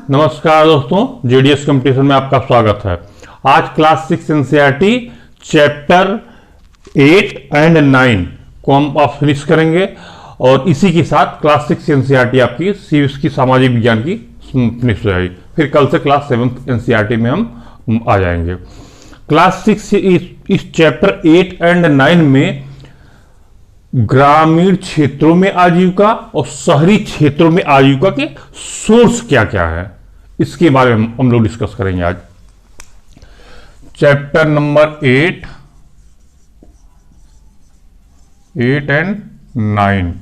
नमस्कार दोस्तों, JDS competition में आपका स्वागत है। आज क्लास 6 एनसीईआरटी चैप्टर 8 एंड 9 को हम फिनिश करेंगे और इसी के साथ क्लास 6 एनसीईआरटी आपकी सीवीएस की सामाजिक विज्ञान की फिनिश हो जाएगी। फिर कल से क्लास 7 एनसीईआरटी में हम आ जाएंगे। क्लास 6 इस चैप्टर 8 एंड 9 में ग्रामीण क्षेत्रों में आजीविका और शहरी क्षेत्रों में आजीविका के सोर्स क्या क्या है, इसके बारे में हम लोग डिस्कस करेंगे आज। चैप्टर नंबर 8 एंड 9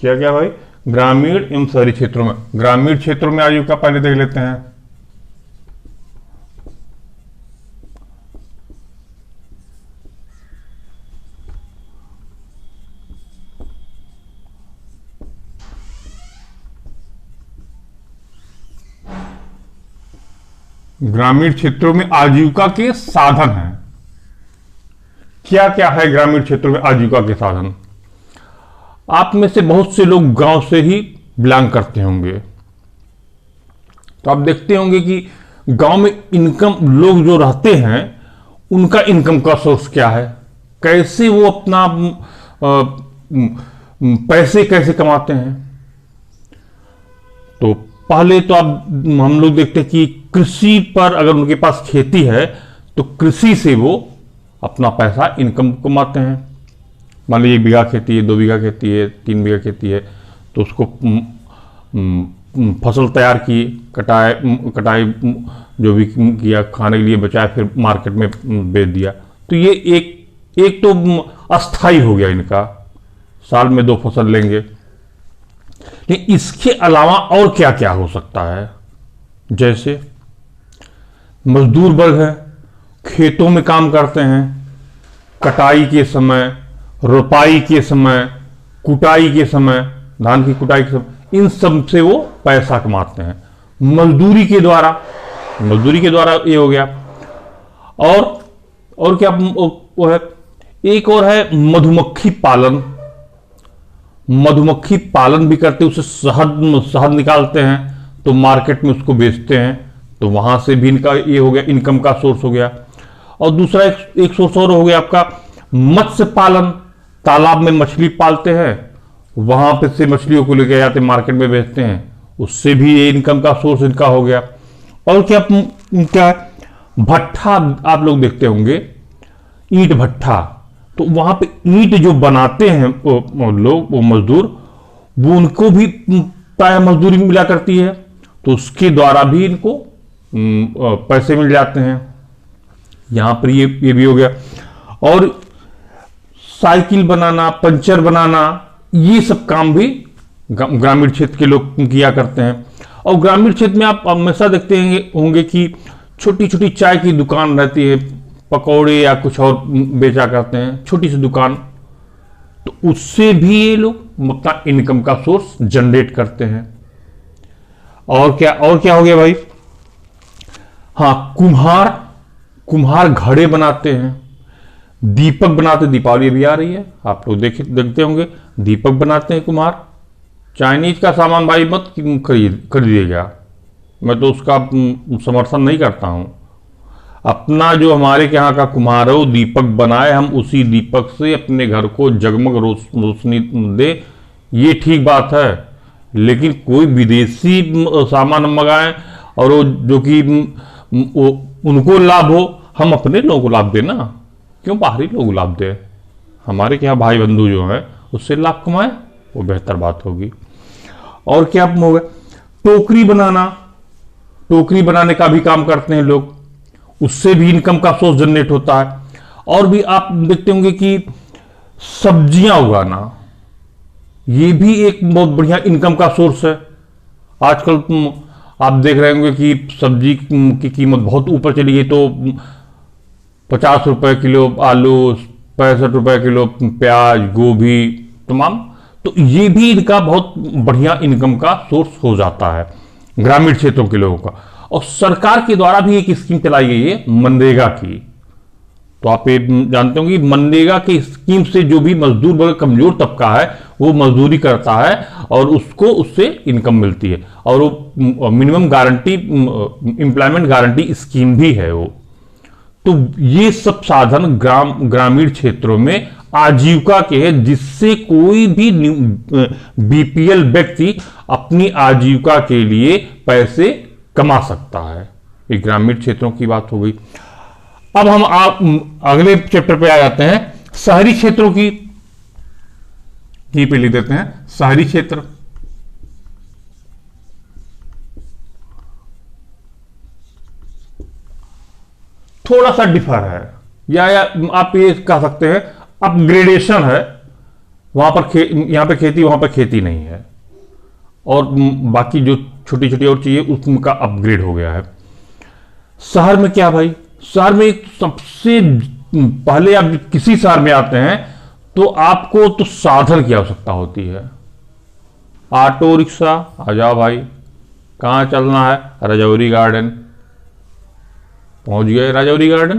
क्या क्या भाई? ग्रामीण एवं शहरी क्षेत्रों में। ग्रामीण क्षेत्रों में आजीविका पहले देख लेते हैं। ग्रामीण क्षेत्रों में आजीविका के साधन हैं। क्या क्या है ग्रामीण क्षेत्रों में आजीविका के साधन? आप में से बहुत से लोग गांव से ही बिलोंग करते होंगे, तो आप देखते होंगे कि गांव में इनकम लोग जो रहते हैं उनका इनकम का सोर्स क्या है, कैसे वो अपना पैसे कैसे कमाते हैं। तो पहले तो हम लोग देखते हैं कि कृषि पर, अगर उनके पास खेती है तो कृषि से वो अपना पैसा इनकम कमाते हैं। मान लीजिए 1 बीघा खेती है, 2 बीघा खेती है, 3 बीघा खेती है, तो उसको फसल तैयार की, कटाई जो भी किया, खाने के लिए बचाया, फिर मार्केट में बेच दिया। तो ये एक तो अस्थाई हो गया इनका, साल में 2 फसल लेंगे। लेकिन इसके अलावा और क्या क्या हो सकता है? जैसे मजदूर वर्ग है, खेतों में काम करते हैं, कटाई के समय, रोपाई के समय, कुटाई के समय, धान की कुटाई के समय, इन सब से वो पैसा कमाते हैं मजदूरी के द्वारा ये हो गया। और क्या वो है, एक और है मधुमक्खी पालन। मधुमक्खी पालन भी करते, उससे शहद निकालते हैं, तो मार्केट में उसको बेचते हैं, तो वहां से भी इनका ये हो गया, इनकम का सोर्स हो गया। और दूसरा एक सोर्स और हो गया आपका मत्स्य पालन। तालाब में मछली पालते हैं, वहां पे से मछलियों को लेकर जाते मार्केट में बेचते हैं, उससे भी ये इनकम का सोर्स इनका हो गया। और क्या भट्ठा आप लोग देखते होंगे, ईंट भट्ठा, तो वहां पे ईंट जो बनाते हैं वो मजदूर, वो उनको भी प्राय मजदूरी मिला करती है, तो उसके द्वारा भी इनको पैसे मिल जाते हैं। यहां पर ये भी हो गया। और साइकिल बनाना, पंचर बनाना, ये सब काम भी ग्रामीण क्षेत्र के लोग किया करते हैं। और ग्रामीण क्षेत्र में आप हमेशा देखते होंगे कि छोटी छोटी चाय की दुकान रहती है, पकौड़े या कुछ और बेचा करते हैं, छोटी सी दुकान, तो उससे भी ये लोग अपना इनकम का सोर्स जनरेट करते हैं। और क्या हो गया भाई? हाँ, कुम्हार घड़े बनाते हैं, दीपक बनाते, दीपावली भी आ रही है, आप लोग देखते होंगे, दीपक बनाते हैं कुम्हार। चाइनीज का सामान भाई मत खरीदिएगा, मैं तो उसका समर्थन नहीं करता हूं। अपना जो हमारे यहाँ का कुम्हार है वो दीपक बनाए, हम उसी दीपक से अपने घर को जगमग रोशनी दे, ये ठीक बात है। लेकिन कोई विदेशी सामान हम मंगाएं और वो जो कि उनको लाभ हो, हम अपने लोगों को लाभ देना, क्यों बाहरी लोग लाभ दे? हमारे क्या भाई बंधु जो है उससे लाभ कमाए, वो बेहतर बात होगी। और क्या हो गया? टोकरी बनाने का भी काम करते हैं लोग, उससे भी इनकम का सोर्स जनरेट होता है। और भी आप देखते होंगे कि सब्जियां उगाना, ये भी एक बहुत बढ़िया इनकम का सोर्स है। आजकल आप देख रहे होंगे कि सब्जी की कीमत बहुत ऊपर चली गई, तो 50 रुपए किलो आलू, 65 रुपए किलो प्याज, गोभी तमाम, तो ये भी इनका बहुत बढ़िया इनकम का सोर्स हो जाता है ग्रामीण क्षेत्रों के लोगों का। और सरकार के द्वारा भी एक स्कीम चलाई गई है मनरेगा की, तो आप ये जानते होंगे मनरेगा की स्कीम से जो भी मजदूर वर्ग कमजोर तबका है वो मजदूरी करता है और उसको उससे इनकम मिलती है, और वो minimum guarantee employment guarantee scheme भी है वो। तो ये सब साधन ग्रामीण क्षेत्रों में आजीविका के हैं, जिससे कोई भी बीपीएल व्यक्ति अपनी आजीविका के लिए पैसे कमा सकता है। ये ग्रामीण क्षेत्रों की बात हो गई। अब हम अगले चैप्टर पे आ जाते हैं, शहरी क्षेत्रों की। यहीं पे लिख देते हैं शहरी क्षेत्र। थोड़ा सा डिफर है, या आप ये कह सकते हैं अपग्रेडेशन है। वहां पर यहां पे खेती, वहां पर खेती नहीं है, और बाकी जो छोटी छोटी और चीजें उसका अपग्रेड हो गया है। शहर में क्या भाई, शहर में सबसे पहले आप किसी शहर में आते हैं तो आपको तो साधन की आवश्यकता होती है। ऑटो रिक्शा, आ जाओ भाई, कहां चलना है, राजौरी गार्डन, पहुंच गए राजौरी गार्डन।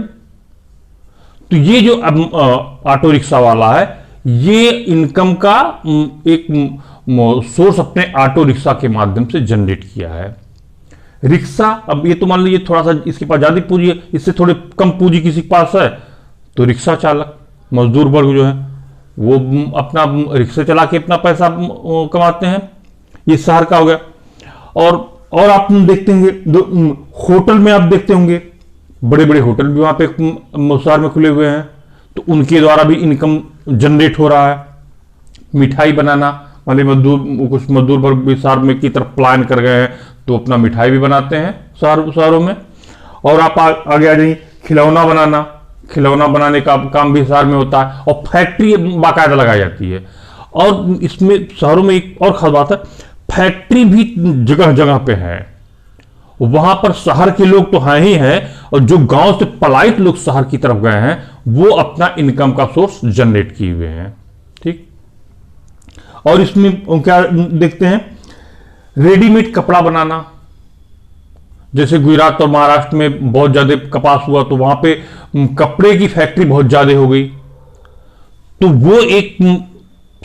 तो ये जो ऑटो रिक्शा वाला है, ये इनकम का एक सोर्स अपने ऑटो रिक्शा के माध्यम से जनरेट किया है। रिक्शा, अब ये तो मान लीजिए थोड़ा सा इसके पास ज्यादा पूंजी है, इससे थोड़े कम पूंजी किसी के पास है, तो रिक्शा चालक मजदूर वर्ग जो है वो अपना रिक्शा चला के अपना पैसा कमाते हैं। ये शहर का हो गया। और आप देखते होंगे होटल में, आप देखते होंगे बड़े बड़े होटल भी वहां पे शहर में खुले हुए हैं, तो उनके द्वारा भी इनकम जनरेट हो रहा है। मिठाई बनाना, मतलब कुछ मजदूर वर्ग भी शहर में की तरफ प्लान कर गए हैं, तो अपना मिठाई भी बनाते हैं शहरों में। और आप आगे आ जाइए, खिलौना बनाने का काम भी शहर में होता है, और फैक्ट्री बाकायदा लगाई जाती है। और इसमें शहरों में एक और खास बात है, फैक्ट्री भी जगह जगह पे है। वहां पर शहर के लोग तो हैं ही हैं, और जो गांव से पलायित लोग शहर की तरफ गए हैं वो अपना इनकम का सोर्स जनरेट किए हुए हैं। ठीक। और इसमें क्या देखते हैं, रेडीमेड कपड़ा बनाना, जैसे गुजरात और महाराष्ट्र में बहुत ज्यादा कपास हुआ, तो वहां पे कपड़े की फैक्ट्री बहुत ज्यादा हो गई, तो वो एक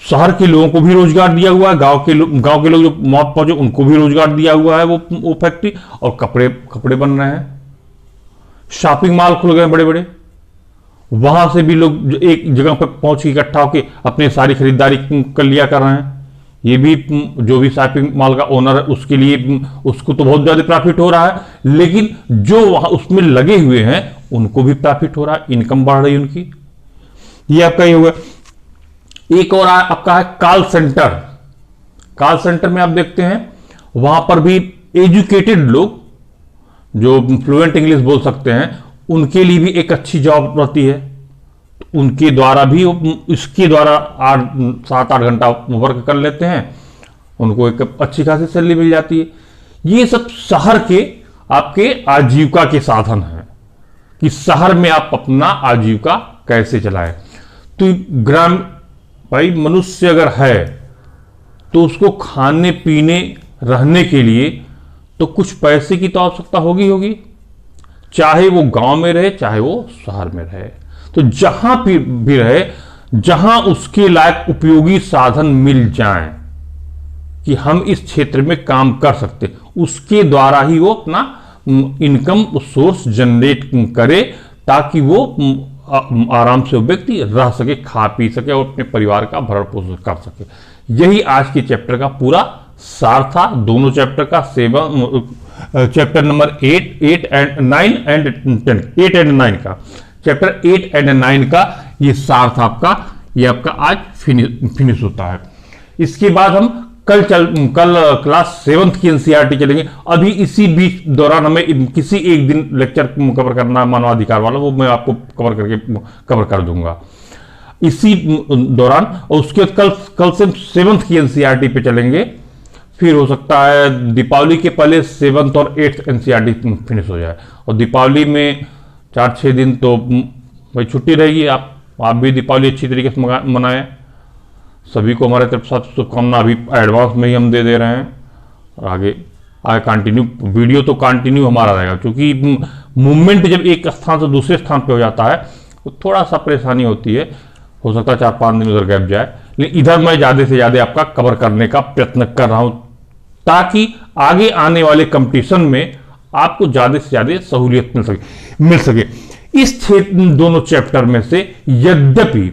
शहर के लोगों को भी रोजगार दिया हुआ है, गांव के लोग जो वहां पहुंचे उनको भी रोजगार दिया हुआ है वो फैक्ट्री, और कपड़े बन रहे हैं। शॉपिंग मॉल खुल गए बड़े बड़े, वहां से भी लोग एक जगह पर पहुंच के इकट्ठा होकर अपने सारी खरीदारी कर लिया कर रहे हैं। ये भी जो भी शॉपिंग मॉल का ओनर है उसके लिए, उसको तो बहुत ज्यादा प्रॉफिट हो रहा है, लेकिन जो वहां उसमें लगे हुए हैं उनको भी प्रॉफिट हो रहा है, इनकम बढ़ रही है उनकी। ये आपका ये होगा। एक और आपका है कॉल सेंटर। कॉल सेंटर में आप देखते हैं वहां पर भी एजुकेटेड लोग जो फ्लुएंट इंग्लिश बोल सकते हैं उनके लिए भी एक अच्छी जॉब रहती है, तो उनके द्वारा भी इसके द्वारा 7-8 घंटा वर्क कर लेते हैं, उनको एक अच्छी खासी सैलरी मिल जाती है। ये सब शहर के आपके आजीविका के साधन हैं कि शहर में आप अपना आजीविका कैसे चलाएं। तो भाई मनुष्य अगर है तो उसको खाने पीने रहने के लिए तो कुछ पैसे की तो आवश्यकता होगी, चाहे वो गांव में रहे चाहे वो शहर में रहे। तो जहां भी रहे, जहां उसके लायक उपयोगी साधन मिल जाएं कि हम इस क्षेत्र में काम कर सकते, उसके द्वारा ही वो अपना इनकम सोर्स जनरेट करे, ताकि वो आराम से व्यक्ति रह सके, खा पी सके और अपने परिवार का भरण पोषण कर सके। यही आज के चैप्टर का पूरा सार था। दोनों चैप्टर का chapter number 8 and 9 and 10, 8 and 9 का, चैप्टर 8 एंड 9 का ये सार था आपका। ये आपका आज फिनिश होता है। इसके बाद हम कल क्लास 7th की एनसीईआरटी चलेंगे। अभी इसी बीच दौरान हमें किसी एक दिन लेक्चर कवर करना है मानवाधिकार वाला, वो मैं आपको कवर कर दूंगा इसी दौरान। और उसके कल से 7th की एनसीईआरटी पे चलेंगे। फिर हो सकता है दीपावली के पहले 7th और 8th एनसीईआरटी फिनिश हो जाए, और दीपावली में 4-6 दिन तो भाई छुट्टी रहेगी। आप भी दीपावली अच्छी तरीके से मनाएं। सभी को हमारे तरफ से शुभकामना अभी एडवांस में ही हम दे रहे हैं। और आगे कंटिन्यू वीडियो तो कंटिन्यू हमारा रहेगा, क्योंकि मूवमेंट जब एक स्थान से दूसरे स्थान पे हो जाता है तो थोड़ा सा परेशानी होती है, हो सकता है 4-5 दिन उधर गैप जाए, लेकिन इधर मैं ज़्यादा से ज़्यादा आपका कवर करने का प्रयत्न कर रहा हूं, ताकि आगे आने वाले कंपटीशन में आपको ज़्यादा से ज़्यादा सहूलियत मिल सके। इस दोनों चैप्टर में से यद्यपि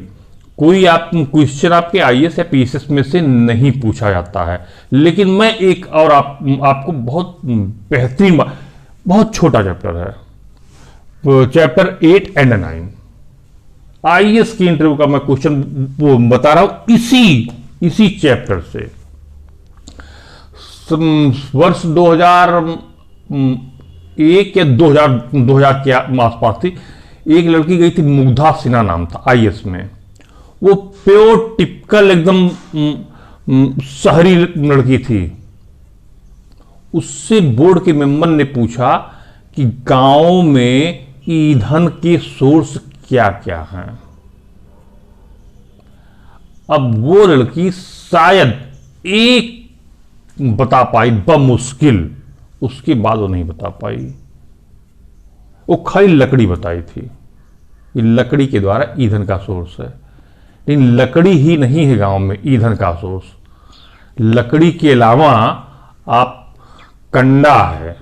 कोई क्वेश्चन आपके आईएएस या पीएसएस में से नहीं पूछा जाता है, लेकिन मैं एक और आपको बहुत बेहतरीन, बहुत छोटा चैप्टर है, चैप्टर 8 एंड 9 आईएएस की इंटरव्यू का मैं क्वेश्चन बता रहा हूं इसी चैप्टर से। वर्ष 2001 या 2000 के आसपास थी, एक लड़की गई थी, मुग्धा सिन्हा नाम था, आईएएस में। वो प्योर टिपिकल एकदम शहरी लड़की थी। उससे बोर्ड के मेंबर ने पूछा कि गांव में ईंधन के सोर्स क्या क्या हैं। अब वो लड़की शायद एक बता पाई बमुश्किल, उसके बाद वो नहीं बता पाई। वो खाली लकड़ी बताई थी, ये लकड़ी के द्वारा ईंधन का सोर्स है। लेकिन लकड़ी ही नहीं है गांव में ईंधन का सोर्स, लकड़ी के अलावा आप कंडा है,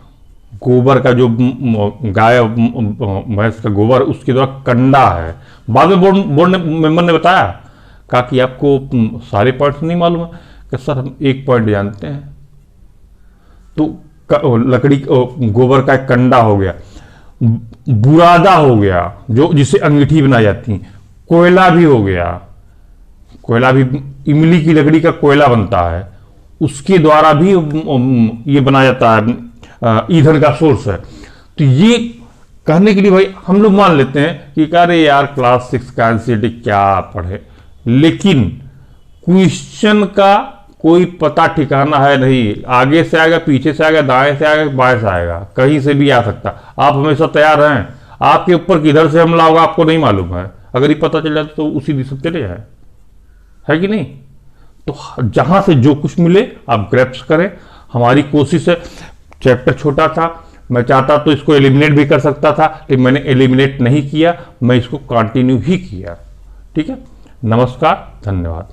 गोबर का जो गाय भैंस का गोबर, उसके द्वारा कंडा है। बाद में बोर्ड मेंबर ने बताया, कहा कि आपको सारे पॉइंट्स नहीं मालूम है, कि सर हम एक पॉइंट जानते हैं। तो लकड़ी गोबर का एक कंडा हो गया, बुरादा हो गया जो जिसे अंगीठी बनाई जाती है, कोयला भी हो गया, कोयला भी इमली की लकड़ी का कोयला बनता है, उसके द्वारा भी ये बनाया जाता है, ईंधन का सोर्स है। तो ये कहने के लिए भाई हम लोग मान लेते हैं कि अरे यार क्लास 6 का एनसीईआरटी क्या पढ़े, लेकिन क्वेश्चन का कोई पता ठिकाना है नहीं, आगे से आएगा, पीछे से आएगा, दाएं से आएगा, बाएं से आएगा, कहीं से भी आ सकता। आप हमेशा तैयार हैं, आपके ऊपर किधर से हमला होगा आपको नहीं मालूम है, अगर ये पता चल जाए तो उसी दिशा चले जाए, है कि नहीं। तो जहां से जो कुछ मिले आप ग्रैप्स करें। हमारी कोशिश है, चैप्टर छोटा था, मैं चाहता तो इसको एलिमिनेट भी कर सकता था, लेकिन मैंने एलिमिनेट नहीं किया, मैं इसको कंटिन्यू ही किया। ठीक है, नमस्कार, धन्यवाद।